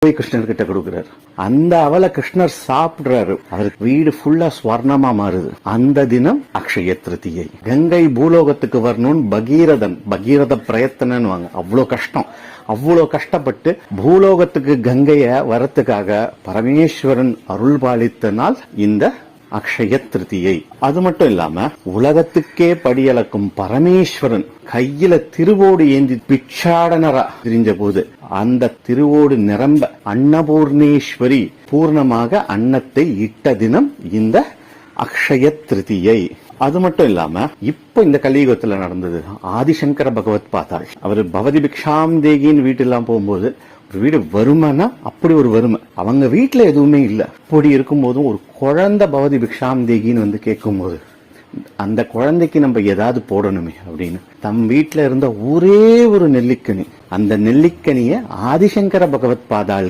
போய் கிருஷ்ணர்கிட்ட கொடுக்கிறாரு. அந்த அவலை கிருஷ்ணர் சாப்பிடுறாரு. அவருக்கு வீடு ஃபுல்லா ஸ்வர்ணமா மாறுது. அந்த தினம் அக்ஷய திருதியை. கங்கை பூலோகத்துக்கு வரணும்னு பகீரத பிரயத்தனன்னு அவ்வளவு கஷ்டம். அவ்வளவு கஷ்டப்பட்டு பூலோகத்துக்கு கங்கைய வரத்துக்காக பரமேஸ்வரன் அருள் பாலித்த நாள் இந்த அக்ஷய திருதியை. அது மட்டும் இல்லாம உலகத்துக்கே படியளக்கும் பரமேஸ்வரன் கையில திருவோடு ஏந்தி பிச்சாடனரா தெரிஞ்ச போது அந்த திருவோடு நிரம்ப அன்னபூர்ணேஸ்வரி பூர்ணமாக அன்னத்தை இட்ட தினம் இந்த அக்ஷய திருதியை. அது மட்டும் இல்லாம இப்ப இந்த கலியுகத்துல நடந்தது ஆதிசங்கர பகவத் பாதாள். அவர் பவதி பிக்ஷாம் தேகின்னு வீட்டெல்லாம் போகும்போது ஒரு வீடு வருமைன்னா அப்படி ஒரு வறுமை. அவங்க வீட்டுல எதுவுமே இல்ல. அப்படி இருக்கும்போதும் ஒரு குழந்தை பவதி பிக்ஷாம் தேகின்னு கேட்கும் போது அந்த குழந்தைக்கு நம்ம ஏதாவது போடணுமே அப்படின்னு தம் வீட்டுல இருந்த ஒரே ஒரு நெல்லிக்கனி, அந்த நெல்லிக்கனிய ஆதிசங்கர பகவத் பாதாளுக்கு